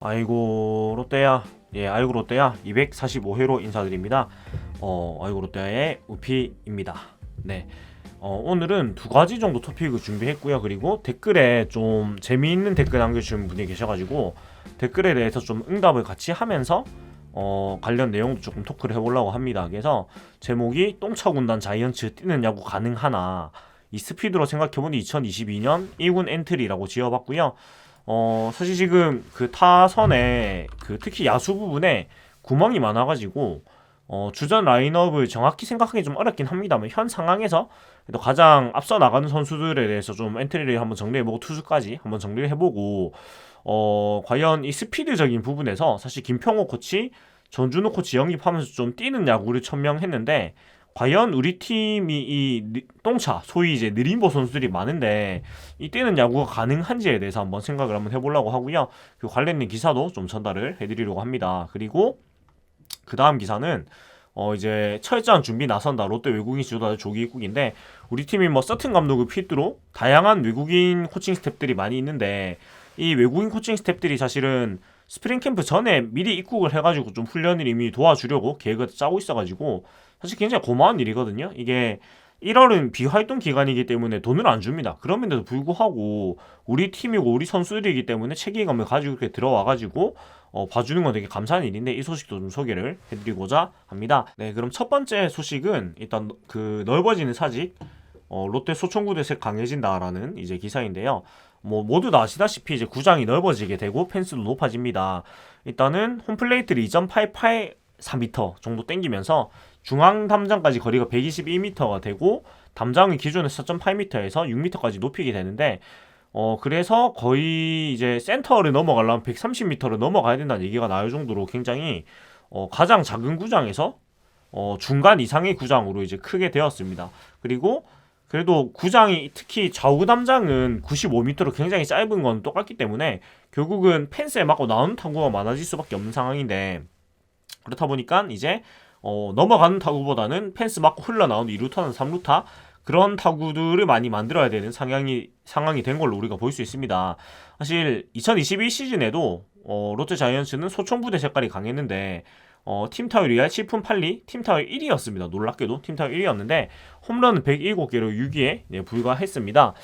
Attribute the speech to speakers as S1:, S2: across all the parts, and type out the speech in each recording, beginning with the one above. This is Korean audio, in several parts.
S1: 아이고 롯데야, 아이고 롯데야 245회로 인사드립니다. 아이고 롯데야의 우피입니다. 네. 오늘은 두 가지 정도 토픽을 준비했고요. 그리고 댓글에 좀 재미있는 댓글 남겨주신 분이 계셔가지고 댓글에 대해서 좀 응답을 같이 하면서 관련 내용도 조금 토크를 해보려고 합니다. 그래서 제목이 똥차 군단 자이언츠 뛰는 야구 가능하나, 이 스피드로 생각해보니 2022년 1군 엔트리라고 지어봤고요. 사실 지금 그 타선에 특히 야수 부분에 구멍이 많아가지고 주전 라인업을 정확히 생각하기 좀 어렵긴 합니다만, 현 상황에서 그래도 가장 앞서 나가는 선수들에 대해서 좀 엔트리를 한번 정리해보고 투수까지 한번 정리를 해보고, 과연 이 스피드적인 부분에서 사실 김평호 코치, 전준호 코치 영입하면서 좀 뛰는 야구를 천명했는데, 과연 우리 팀이 이 똥차, 소위 이제 느림보 선수들이 많은데 이 뛰는 야구가 가능한지에 대해서 한번 생각을 한번 해보려고 하고요. 그 관련된 기사도 좀 전달을 해드리려고 합니다. 그리고 그 다음 기사는 이제 철저한 준비 나선다, 롯데 외국인 지도자 조기 입국인데, 우리 팀이 뭐 서튼 감독을 필두로 다양한 외국인 코칭 스태프들이 많이 있는데, 이 외국인 코칭 스태프들이 사실은 스프링 캠프 전에 미리 입국을 해가지고 좀 훈련을 이미 도와주려고 계획을 짜고 있어가지고 사실 굉장히 고마운 일이거든요. 이게 1월은 비활동 기간이기 때문에 돈을 안 줍니다. 그럼에도 불구하고 우리 팀이고 우리 선수들이기 때문에 책임감을 가지고 이렇게 들어와가지고 봐주는 건 되게 감사한 일인데, 이 소식도 좀 소개를 해드리고자 합니다. 네, 그럼 첫 번째 소식은 일단 그 넓어지는 사직, 롯데 소총구대 색 강해진다라는 이제 기사인데요. 뭐 모두 다 아시다시피 이제 구장이 넓어지게 되고 펜스도 높아집니다. 일단은 홈플레이트를 2.884m 정도 땡기면서 중앙 담장까지 거리가 122m가 되고, 담장은 기존의 4.8m에서 6m까지 높이게 되는데, 그래서 거의 이제 센터를 넘어가려면 130m를 넘어가야 된다는 얘기가 나올 정도로 굉장히 가장 작은 구장에서 중간 이상의 구장으로 이제 크게 되었습니다. 그리고 그래도 구장이 특히 좌우 담장은 95m로 굉장히 짧은 건 똑같기 때문에 결국은 펜스에 맞고 나오는 타구가 많아질 수밖에 없는 상황인데, 그렇다 보니까 이제 넘어가는 타구보다는 펜스 맞고 흘러나오는 2루타는 3루타, 그런 타구들을 많이 만들어야 되는 상황이 된 걸로 우리가 볼 수 있습니다. 사실 2021 시즌에도 롯데 자이언츠는 소총부대 색깔이 강했는데 팀 타율이 7푼 8리, 팀 타율 1위였습니다. 놀랍게도 팀 타율 1위였는데 홈런은 107개로 6위에 불과했습니다.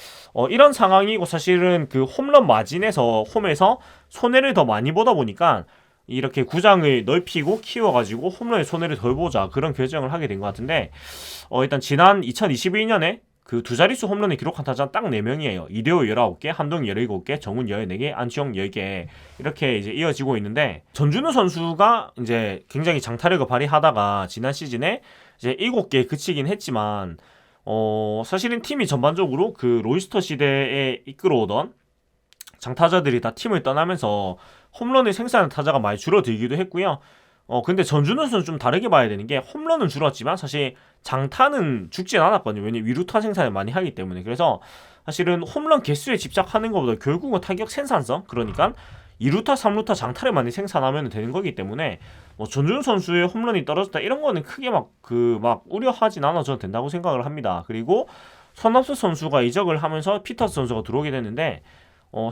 S1: 이런 상황이고, 사실은 그 홈런 마진에서 홈에서 손해를 더 많이 보다 보니까 이렇게 구장을 넓히고 키워가지고 홈런에 손해를 덜 보자, 그런 결정을 하게 된 것 같은데, 일단 지난 2022년에 그 두 자릿수 홈런을 기록한 타자 딱 4명이에요. 이대호 19개, 한동희 17개, 정훈 14개, 안치홍 10개, 이렇게 이제 이어지고 있는데, 전준우 선수가 이제 굉장히 장타력을 발휘하다가 지난 시즌에 이제 7개에 그치긴 했지만, 사실은 팀이 전반적으로 그 로이스터 시대에 이끌어오던 장타자들이 다 팀을 떠나면서 홈런을 생산하는 타자가 많이 줄어들기도 했고요. 근데 전준우 선수는 좀 다르게 봐야 되는 게, 홈런은 줄었지만 사실 장타는 죽진 않았거든요. 왜냐면 위루타 생산을 많이 하기 때문에. 그래서 사실은 홈런 개수에 집착하는 것보다 결국은 타격 생산성, 그러니까 2루타, 3루타 장타를 많이 생산하면 되는 거기 때문에 전준우 선수의 홈런이 떨어졌다 이런 거는 크게 막 우려하진 않아도 된다고 생각을 합니다. 그리고 손합수 선수가 이적을 하면서 피터스 선수가 들어오게 됐는데,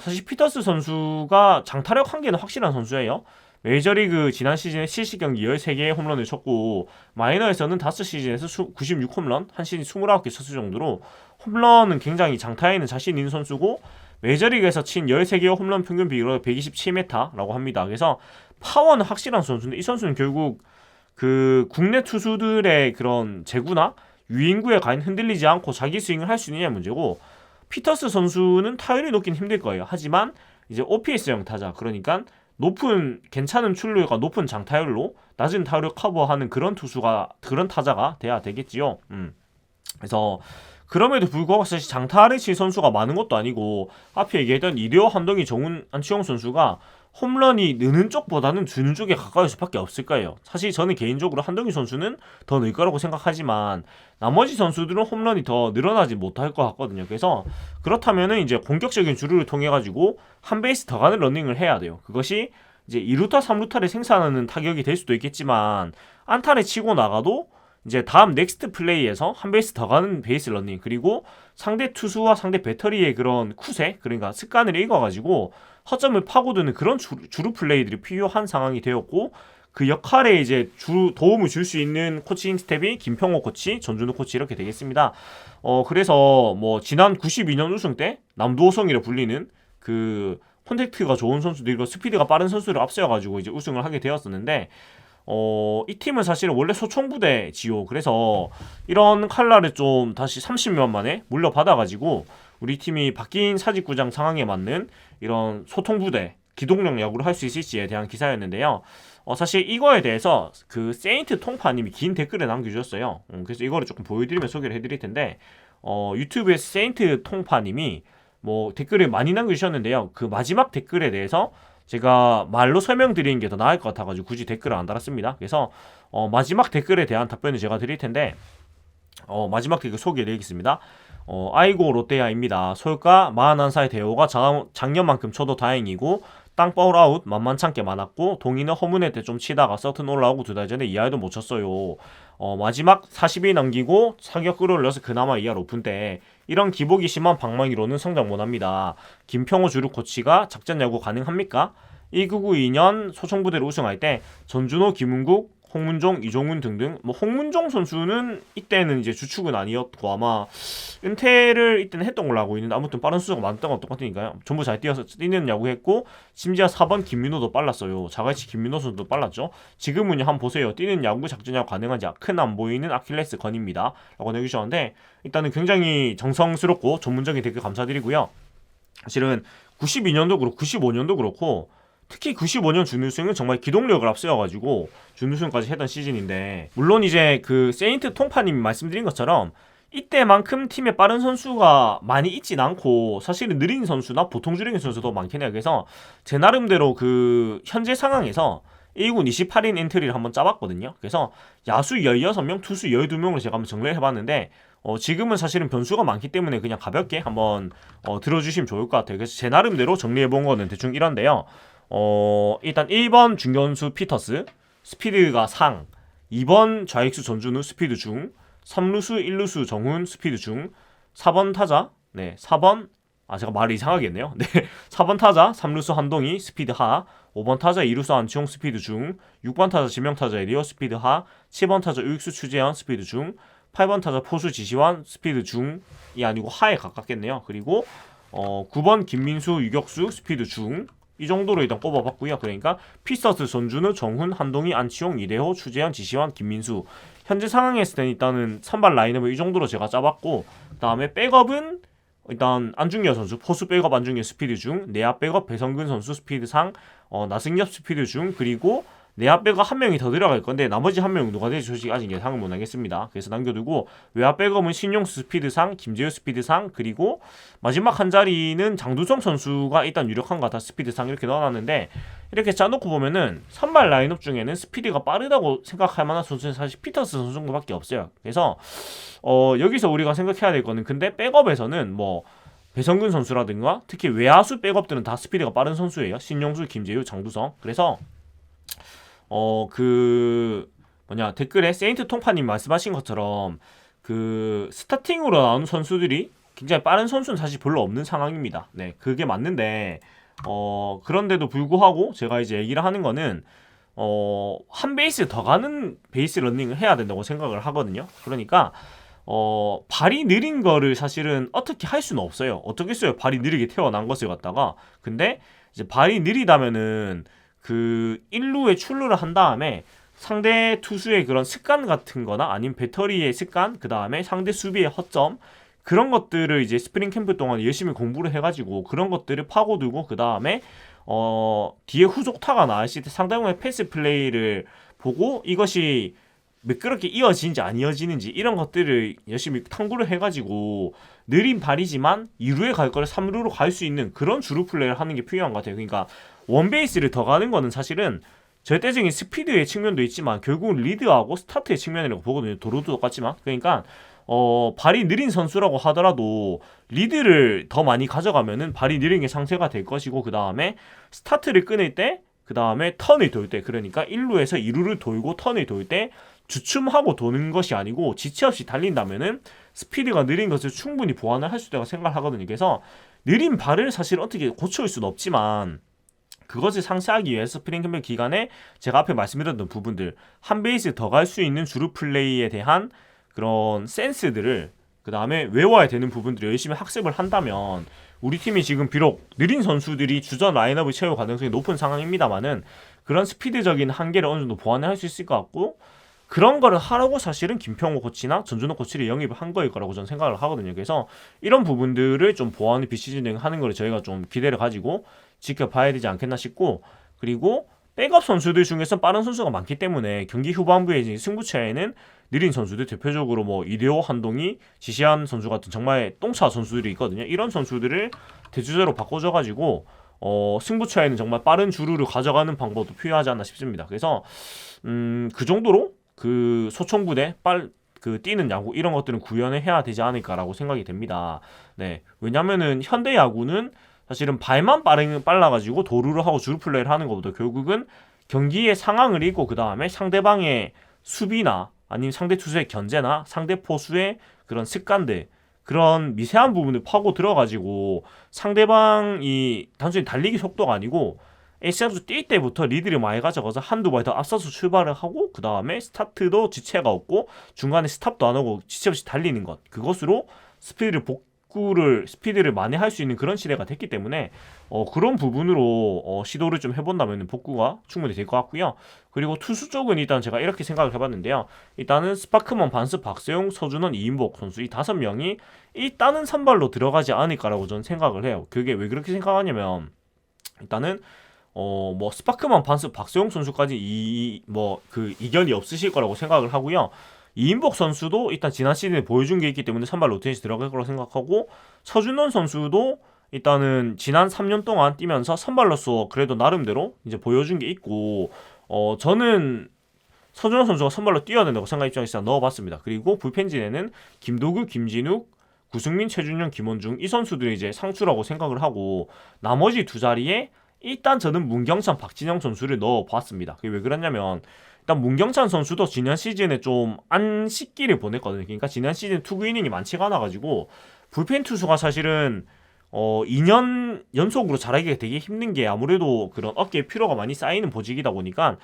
S1: 사실 피터스 선수가 장타력 한계는 확실한 선수예요. 메이저리그 지난 시즌에 70경기 13개의 홈런을 쳤고, 마이너에서는 5시즌에서 96홈런, 한 시즌 29개 쳤을 정도로 홈런은 굉장히 장타에는 자신 있는 선수고, 메이저리그에서 친 13개의 홈런 평균 비율로 127m라고 합니다. 그래서 파워는 확실한 선수인데, 이 선수는 결국 그 국내 투수들의 그런 제구나 유인구에 과연 흔들리지 않고 자기 스윙을 할 수 있느냐 문제고, 피터스 선수는 타율이 높긴 힘들 거예요. 하지만 이제 OPS형 타자, 그러니까 괜찮은 출루율과 높은 장타율로 낮은 타율을 커버하는 그런 타자가 돼야 되겠지요. 그래서 그럼에도 불구하고 사실 장타를 칠 선수가 많은 것도 아니고, 앞에 얘기했던 이대호, 한동희, 정훈, 안치홍 선수가 홈런이 느는 쪽보다는 주는 쪽에 가까울 수밖에 없을 거예요. 사실 저는 개인적으로 한동희 선수는 더 늘 거라고 생각하지만, 나머지 선수들은 홈런이 더 늘어나지 못할 것 같거든요. 그래서 그렇다면은 이제 공격적인 주루를 통해 가지고 한 베이스 더 가는 러닝을 해야 돼요. 그것이 이제 2루타, 3루타를 생산하는 타격이 될 수도 있겠지만, 안타를 치고 나가도 이제 다음 넥스트 플레이에서 한 베이스 더 가는 베이스 러닝, 그리고 상대 투수와 상대 배터리의 그런 쿠세, 그러니까 습관을 읽어가지고 허점을 파고드는 그런 주루 플레이들이 필요한 상황이 되었고, 그 역할에 이제 도움을 줄 수 있는 코칭 스텝이 김평호 코치, 전준우 코치 이렇게 되겠습니다. 그래서 뭐 지난 92년 우승 때 남도호성이라 불리는 그 콘택트가 좋은 선수들과 스피드가 빠른 선수를 앞세워가지고 이제 우승을 하게 되었었는데, 이 팀은 사실은 원래 소총부대지요. 그래서 이런 칼날을 좀 다시 30년 만에 물려받아가지고 우리 팀이 바뀐 사직구장 상황에 맞는 이런 소통부대 기동력 야구를 할 수 있을지에 대한 기사였는데요. 사실 이거에 대해서 그 세인트 통파님이 긴 댓글을 남겨주셨어요. 그래서 이거를 조금 보여드리면 소개를 해드릴 텐데, 유튜브에 세인트 통파님이 뭐 댓글을 많이 남겨주셨는데요. 그 마지막 댓글에 대해서 제가 말로 설명드리는 게 더 나을 것 같아가지고 굳이 댓글을 안 달았습니다. 그래서 마지막 댓글에 대한 답변을 제가 드릴 텐데, 마지막 댓글 소개해드리겠습니다. 아이고 롯데야입니다. 소유가 41살 대호가 작년만큼 쳐도 다행이고 땅볼 아웃 만만찮게 많았고 동의는 허문회 때 좀 치다가 서튼 올라오고 2달 전에 2할도 못 쳤어요. 마지막 40일 남기고 사격 끌어올려서 그나마 2할 오픈 때 이런 기복이 심한 방망이로는 성장 못합니다. 김평호 주루 코치가 작전 야구 가능합니까? 1992년 소총부대로 우승할 때 전준호, 김은국, 홍문종, 이종훈 등등, 뭐 홍문종 선수는 이때는 이제 주축은 아니었고 아마 은퇴를 이때는 했던 걸로 알고 있는데, 아무튼 빠른 수가 많았던 건 똑같으니까요. 전부 잘 뛰어서 뛰는 야구 했고, 심지어 4번 김민호도 빨랐어요. 자갈치 김민호 선수도 빨랐죠. 지금은 한번 보세요. 뛰는 야구, 작전 야구 가능한지 큰 안 보이는 아킬레스 건입니다 라고 내주셨는데, 일단은 굉장히 정성스럽고 전문적인 댓글 감사드리고요. 사실은 92년도 그렇고 95년도 그렇고 특히 95년 준우승은 정말 기동력을 앞세워가지고 준우승까지 했던 시즌인데, 물론 이제 그 세인트 통파님이 말씀드린 것처럼 이때만큼 팀에 빠른 선수가 많이 있진 않고 사실은 느린 선수나 보통 주력인 선수도 많긴 해요. 그래서 제 나름대로 그 현재 상황에서 1군 28인 엔트리를 한번 짜봤거든요. 그래서 야수 16명, 투수 12명으로 제가 한번 정리를 해봤는데, 지금은 사실은 변수가 많기 때문에 그냥 가볍게 한번 들어주시면 좋을 것 같아요. 그래서 제 나름대로 정리해본 거는 대충 이런데요. 일단 1번 중견수 피터스 스피드가 상, 2번 좌익수 전준우 스피드 중, 3루수 1루수 정훈 스피드 중, 4번 타자 4번 제가 말을 이상하게 했네요. 4번 타자 3루수 한동희 스피드 하, 5번 타자 2루수 안치홍 스피드 중, 6번 타자 지명타자 에리오 스피드 하, 7번 타자 우익수 추재현 스피드 중, 8번 타자 포수 지시환 스피드 중이 아니고 하에 가깝겠네요. 그리고 9번 김민수 유격수 스피드 중, 이 정도로 일단 꼽아봤고요. 그러니까 피서스, 전준우, 정훈, 한동희, 안치홍, 이대호, 추재현, 지시환, 김민수. 현재 상황에서 일단은 선발 라인업을 이 정도로 제가 짜봤고, 그 다음에 백업은 일단 안중열 선수 포수 백업 안중열 스피드 중, 내야 백업 배성근 선수 스피드 상, 나승엽 스피드 중, 그리고 내야 백업 한 명이 더 들어갈 건데 나머지 한 명은 누가 될지 솔직히 아직 예상을 못 하겠습니다. 그래서 남겨두고, 외야 백업은 신용수 스피드 상, 김재우 스피드 상, 그리고 마지막 한 자리는 장두성 선수가 일단 유력한 것 같아 스피드 상 이렇게 넣어놨는데, 이렇게 짜놓고 보면은 선발 라인업 중에는 스피드가 빠르다고 생각할 만한 선수는 사실 피터스 선수 정도밖에 없어요. 그래서 여기서 우리가 생각해야 될 거는, 근데 백업에서는 뭐 배성근 선수라든가 특히 외야수 백업들은 다 스피드가 빠른 선수예요. 신용수, 김재우, 장두성. 그래서 댓글에 세인트 통파님 말씀하신 것처럼 그 스타팅으로 나오는 선수들이 굉장히 빠른 선수는 사실 별로 없는 상황입니다. 그게 맞는데 그런데도 불구하고 제가 이제 얘기를 하는 거는 한 베이스 더 가는 베이스 러닝을 해야 된다고 생각을 하거든요. 그러니까 발이 느린 거를 사실은 어떻게 할 수는 없어요. 어떻겠어요, 발이 느리게 태어난 것을 갖다가. 근데 이제 발이 느리다면은 그 1루에 출루를 한 다음에 상대 투수의 그런 습관 같은 거나 아니면 배터리의 습관, 그 다음에 상대 수비의 허점, 그런 것들을 이제 스프링 캠프 동안 열심히 공부를 해가지고 그런 것들을 파고들고, 그 다음에 뒤에 후속타가 나왔을 때 상대방의 패스 플레이를 보고 이것이 매끄럽게 이어지는지 안 이어지는지 이런 것들을 열심히 탐구를 해가지고 느린 발이지만 2루에 갈 거를 3루로 갈 수 있는 그런 주루 플레이를 하는 게 필요한 것 같아요. 그러니까 원베이스를 더 가는 거는 사실은 절대적인 스피드의 측면도 있지만 결국은 리드하고 스타트의 측면이라고 보거든요. 도로도 똑같지만. 그러니까 발이 느린 선수라고 하더라도 리드를 더 많이 가져가면은 발이 느린 게 상쇄가 될 것이고, 그 다음에 스타트를 끊을 때, 그 다음에 턴을 돌 때, 그러니까 1루에서 2루를 돌고 턴을 돌 때 주춤하고 도는 것이 아니고 지체 없이 달린다면은 스피드가 느린 것을 충분히 보완을 할 수 있다고 생각을 하거든요. 그래서 느린 발을 사실 어떻게 고쳐올 수는 없지만 그것을 상쇄하기 위해서 스프링 캠프 기간에 제가 앞에 말씀드렸던 부분들 한 베이스 더 갈 수 있는 주루 플레이에 대한 그런 센스들을 그 다음에 외워야 되는 부분들을 열심히 학습을 한다면 우리 팀이 지금 비록 느린 선수들이 주전 라인업을 채울 가능성이 높은 상황입니다만은 그런 스피드적인 한계를 어느 정도 보완을 할 수 있을 것 같고 그런 거를 하라고 사실은 김평호 코치나 전준호 코치를 영입을 한 거일 거라고 저는 생각을 하거든요. 그래서 이런 부분들을 좀 보완을 비시즌 하는 걸 저희가 좀 기대를 가지고 지켜봐야 되지 않겠나 싶고 그리고 백업 선수들 중에서 빠른 선수가 많기 때문에 경기 후반부에 승부처에는 느린 선수들 대표적으로 뭐 이대호, 한동희, 지시한 선수 같은 정말 똥차 선수들이 있거든요. 이런 선수들을 대주자로 바꿔줘가지고 승부처에는 정말 빠른 주루를 가져가는 방법도 필요하지 않나 싶습니다. 그래서 그 정도로 그 소총부대 그 뛰는 야구 이런 것들은 구현을 해야 되지 않을까라고 생각이 됩니다. 네, 왜냐면은 현대 야구는 사실은 발만 빨라가지고 도루를 하고 주루 플레이를 하는 것보다 결국은 경기의 상황을 읽고 그 다음에 상대방의 수비나 아니면 상대 투수의 견제나 상대 포수의 그런 습관들 그런 미세한 부분을 파고 들어가지고 상대방이 단순히 달리기 속도가 아니고 A선수 뛸 때부터 리드를 많이 가져가서 한두 발 더 앞서서 출발을 하고 그 다음에 스타트도 지체가 없고 중간에 스탑도 안 하고 지체 없이 달리는 것 그것으로 스피드를 많이 할 수 있는 그런 시대가 됐기 때문에 그런 부분으로 시도를 좀 해본다면 복구가 충분히 될 것 같고요. 그리고 투수 쪽은 일단 제가 이렇게 생각을 해봤는데요. 일단은 스파크먼, 반스, 박세용, 서준원, 이인복 선수 이 5명이 일단은 선발로 들어가지 않을까라고 저는 생각을 해요. 그게 왜 그렇게 생각하냐면 일단은 뭐 스파크먼, 반스, 박세용 선수까지 그 이견이 없으실 거라고 생각을 하고요. 이인복 선수도 일단 지난 시즌에 보여준 게 있기 때문에 선발 로테이션에 들어갈 거라고 생각하고 서준원 선수도 일단은 지난 3년 동안 뛰면서 선발로서 그래도 나름대로 이제 보여준 게 있고 저는 서준원 선수가 선발로 뛰어야 된다고 생각 입장에서 넣어봤습니다. 그리고 불펜진에는 김도구, 김진욱, 구승민, 최준영, 김원중 이 선수들이 이제 상추라고 생각을 하고 나머지 두 자리에 일단 저는 문경찬, 박진영 선수를 넣어봤습니다. 그게 왜 그러냐면 일단 문경찬 선수도 지난 시즌에 좀 안 씻기를 보냈거든요. 그러니까 지난 시즌 투구 이닝이 많지가 않아가지고 불펜 투수가 사실은 2년 연속으로 잘하기가 되게 힘든 게 아무래도 그런 어깨에 피로가 많이 쌓이는 보직이다 보니까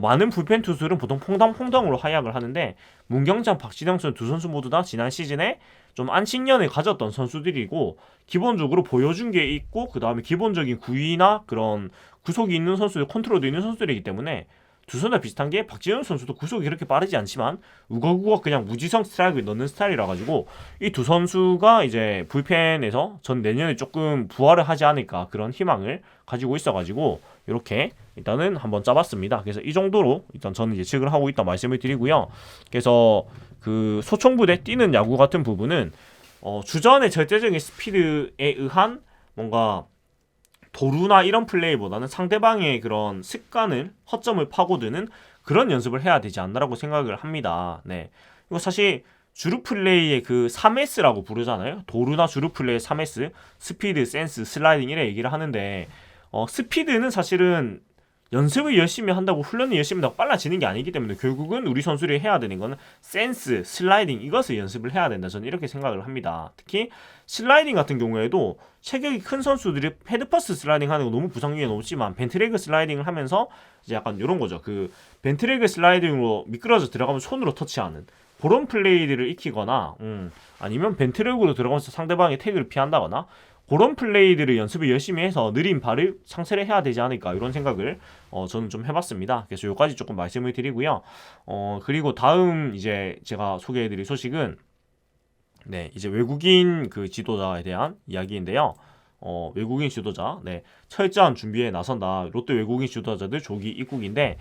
S1: 많은 불펜 투수들은 보통 퐁당퐁당으로 활약을 하는데 문경찬, 박진영 선수 두 선수 모두 다 지난 시즌에 좀 안식년을 가졌던 선수들이고 기본적으로 보여준 게 있고 그 다음에 기본적인 구위나 그런 구속이 있는 선수들, 컨트롤도 있는 선수들이기 때문에 두 선수 다 비슷한 게 박진영 선수도 구속이 그렇게 빠르지 않지만 우거우거 그냥 무지성 스트라이크를 넣는 스타일이라 가지고 이 두 선수가 이제 불펜에서 전 내년에 조금 부활을 하지 않을까 그런 희망을 가지고 있어가지고 이렇게 일단은 한번 짜봤습니다. 그래서 이 정도로 일단 저는 예측을 하고 있다 말씀을 드리고요. 그래서 그 소총부대 뛰는 야구 같은 부분은 주전의 절대적인 스피드에 의한 뭔가 도루나 이런 플레이보다는 상대방의 그런 습관을 허점을 파고드는 그런 연습을 해야 되지 않나라고 생각을 합니다. 네. 이거 사실 주루 플레이의 그 3S라고 부르잖아요. 도루나 주루 플레이의 3S, 스피드, 센스, 슬라이딩 이래 얘기를 하는데 스피드는 사실은 연습을 열심히 한다고 훈련을 열심히 한다고 빨라지는 게 아니기 때문에 결국은 우리 선수들이 해야 되는 거는 센스, 슬라이딩 이것을 연습을 해야 된다. 저는 이렇게 생각을 합니다. 특히 슬라이딩 같은 경우에도 체격이 큰 선수들이 헤드퍼스트 슬라이딩 하는 거 너무 부상률이 높지만 벤트레그 슬라이딩을 하면서 이제 약간 이런 거죠. 그 벤트레그 슬라이딩으로 미끄러져 들어가면 손으로 터치하는 그런 플레이들을 익히거나 아니면 벤트레그로 들어가면서 상대방의 태그를 피한다거나 그런 플레이들을 연습을 열심히 해서 느린 발을 상쇄를 해야 되지 않을까 이런 생각을 저는 좀 해봤습니다. 그래서 여기까지 조금 말씀을 드리고요. 그리고 다음 이제 제가 소개해드릴 소식은 네 이제 외국인 그 지도자에 대한 이야기인데요. 외국인 지도자 철저한 준비에 나선다. 롯데 외국인 지도자들 조기 입국인데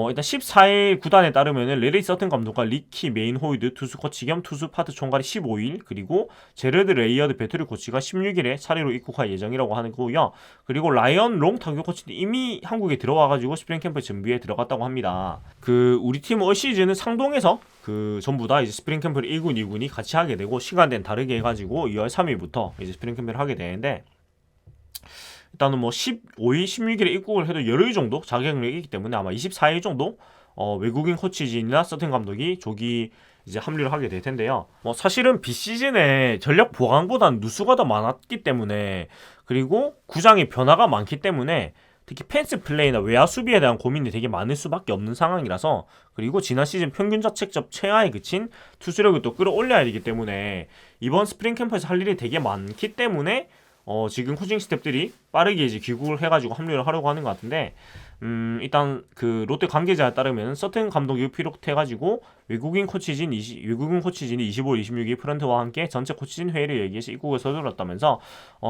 S1: 일단 14일 구단에 따르면은 레리 서튼 감독과 리키 메인 호이드 투수 코치 겸 투수 파트 총괄이 15일 그리고 제르드 레이어드 배터리 코치가 16일에 차례로 입국할 예정이라고 하는 거고요. 그리고 라이언 롱 타격 코치는 이미 한국에 들어와가지고 스프링 캠프 준비에 들어갔다고 합니다. 그 우리 팀 올 시즌은 상동에서 그 전부 다 이제 스프링 캠프를 1군, 2군이 같이 하게 되고 시간대는 다르게 해가지고 2월 3일부터 이제 스프링 캠프를 하게 되는데 일단은 뭐 15일, 16일에 입국을 해도 열흘 정도 자격력이 있기 때문에 아마 24일 정도 외국인 코치진이나 서튼 감독이 조기 이제 합류를 하게 될 텐데요. 뭐 사실은 비시즌에 전력 보강보다는 누수가 더 많았기 때문에, 그리고 구장의 변화가 많기 때문에 특히 펜스 플레이나 외야 수비에 대한 고민이 되게 많을 수밖에 없는 상황이라서, 그리고 지난 시즌 평균 자책점 최하에 그친 투수력을 또 끌어올려야 되기 때문에 이번 스프링 캠프에서 할 일이 되게 많기 때문에 지금 코칭 스태프들이 빠르게 이제 귀국을 해가지고 합류를 하려고 하는 것 같은데, 일단 그 롯데 관계자에 따르면 서튼 감독이 비롯해가지고 외국인 코치진이 25일, 26일 프런트와 함께 전체 코치진 회의를 얘기해서 입국을 서둘렀다면서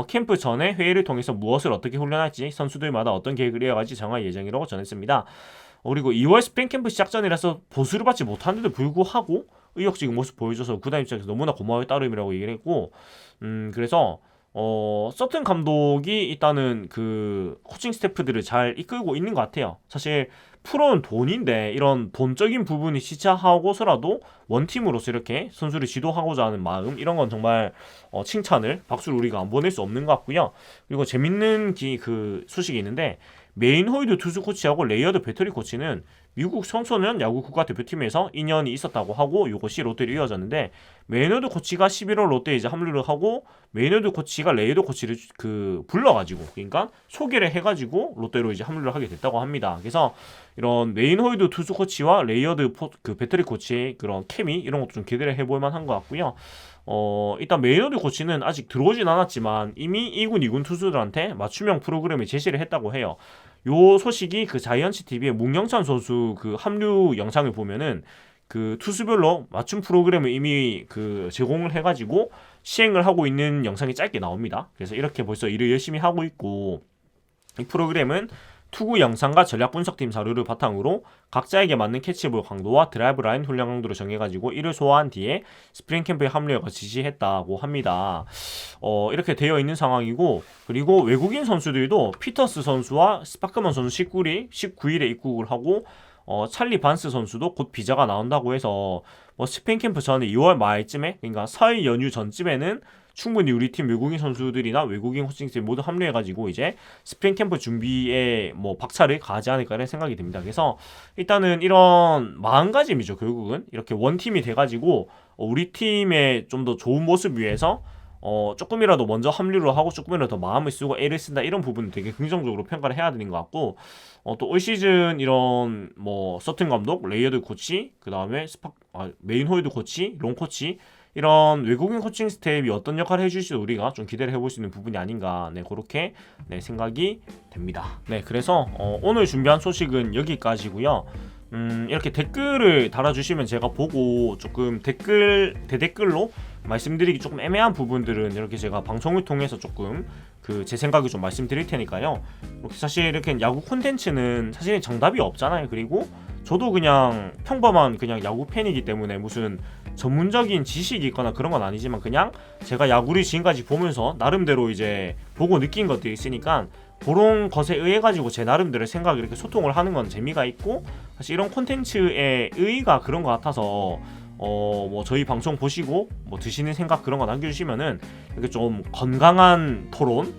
S1: 캠프 전에 회의를 통해서 무엇을 어떻게 훈련할지 선수들마다 어떤 계획을 이어갈지 정할 예정이라고 전했습니다. 그리고 2월 스프링 캠프 시작 전이라서 보수를 받지 못하는데도 불구하고 의욕적인 모습 보여줘서 구단 입장에서 너무나 고마울 따름이라고 얘기를 했고, 그래서 서튼 감독이 일단은 그 코칭 스태프들을 잘 이끌고 있는 것 같아요. 사실 프로는 돈인데 이런 돈적인 부분이 시차하고서라도 원팀으로서 이렇게 선수를 지도하고자 하는 마음, 이런 건 정말 칭찬을, 박수를 우리가 안 보낼 수 없는 것 같고요. 그리고 재밌는 그 소식이 있는데, 메인 호이드 투수 코치하고 레이어드 배터리 코치는 미국 청소년 야구 국가대표팀에서 인연이 있었다고 하고 이것이 롯데로 이어졌는데, 메이너드 코치가 11월 롯데에 이제 합류를 하고 메이너드 코치가 레이더 코치를 불러가지고, 그러니까 소개를 해가지고 롯데로 이제 합류를 하게 됐다고 합니다. 그래서 이런 메인 호이드 투수 코치와 레이어드 그 배터리 코치의 그런 케미, 이런 것도 좀 기대를 해볼 만한 것 같고요. 일단 메이너드 코치는 아직 들어오진 않았지만 이미 2군, 2군 투수들한테 맞춤형 프로그램을 제시를 했다고 해요. 요 소식이 그 자이언츠 TV의 문경찬 선수 그 합류 영상을 보면은 그 투수별로 맞춤 프로그램을 이미 그 제공을 해가지고 시행을 하고 있는 영상이 짧게 나옵니다. 그래서 이렇게 벌써 일을 열심히 하고 있고, 이 프로그램은 투구 영상과 전략 분석팀 자료를 바탕으로 각자에게 맞는 캐치볼 강도와 드라이브 라인 훈련 강도를 정해가지고 이를 소화한 뒤에 스프링 캠프에 합류해서 지시했다고 합니다. 이렇게 되어 있는 상황이고, 그리고 외국인 선수들도 피터스 선수와 스파크먼 선수 19일에 입국을 하고, 찰리 반스 선수도 곧 비자가 나온다고 해서 스프링 캠프 전에 2월 말쯤에, 그러니까 설 연휴 전쯤에는 충분히 우리 팀 외국인 선수들이나 외국인 코칭팀 모두 합류해가지고 이제 스프링 캠프 준비에 뭐 박차를 가하지 않을까라는 생각이 듭니다. 그래서 일단은 이런 마음가짐이죠. 결국은 이렇게 원팀이 돼가지고 우리 팀의 좀 더 좋은 모습 위해서 조금이라도 먼저 합류를 하고 조금이라도 더 마음을 쓰고 애를 쓴다, 이런 부분은 되게 긍정적으로 평가를 해야 되는 것 같고, 또 올 시즌 이런 뭐 서튼 감독, 레이어드 코치, 그 다음에 메인 호이드 코치, 롱 코치, 이런 외국인 코칭 스텝이 어떤 역할을 해줄지 우리가 좀 기대를 해볼 수 있는 부분이 아닌가, 그렇게 생각이 됩니다. 그래서 오늘 준비한 소식은 여기까지고요. 이렇게 댓글을 달아주시면 제가 보고 조금 대댓글로 말씀드리기 조금 애매한 부분들은 이렇게 제가 방송을 통해서 조금 제 생각을 좀 말씀드릴 테니까요. 사실 이렇게 야구 콘텐츠는 사실 정답이 없잖아요. 그리고 저도 그냥 평범한 그냥 야구 팬이기 때문에 무슨 전문적인 지식이 있거나 그런 건 아니지만, 그냥 제가 야구를 지금까지 보면서 나름대로 이제 보고 느낀 것들이 있으니까 그런 것에 의해 가지고 제 나름대로 생각을 이렇게 소통을 하는 건 재미가 있고, 사실 이런 콘텐츠의 의의가 그런 것 같아서 뭐 저희 방송 보시고 뭐 드시는 생각 그런 거 남겨주시면은 이렇게 좀 건강한 토론,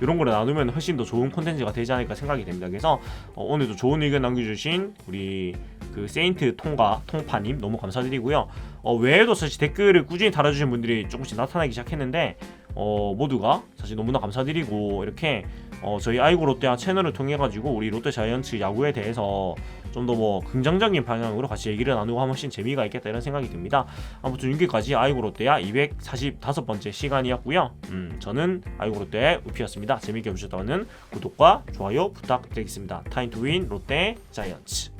S1: 이런 거를 나누면 훨씬 더 좋은 콘텐츠가 되지 않을까 생각이 됩니다. 그래서 오늘도 좋은 의견 남겨주신 우리 그 세인트 통파님 너무 감사드리고요. 외에도 사실 댓글을 꾸준히 달아주신 분들이 조금씩 나타나기 시작했는데, 모두가 사실 너무나 감사드리고, 이렇게 저희 아이고 롯데와 채널을 통해 가지고 우리 롯데 자이언츠 야구에 대해서 좀 더 뭐 긍정적인 방향으로 같이 얘기를 나누고 하면 훨씬 재미가 있겠다, 이런 생각이 듭니다. 아무튼 여기까지 아이고 롯데야 245번째 시간이었고요. 저는 아이고 롯데의 우피였습니다. 재밌게 보셨다면 구독과 좋아요 부탁드리겠습니다. 타임 투 윈 롯데 자이언츠.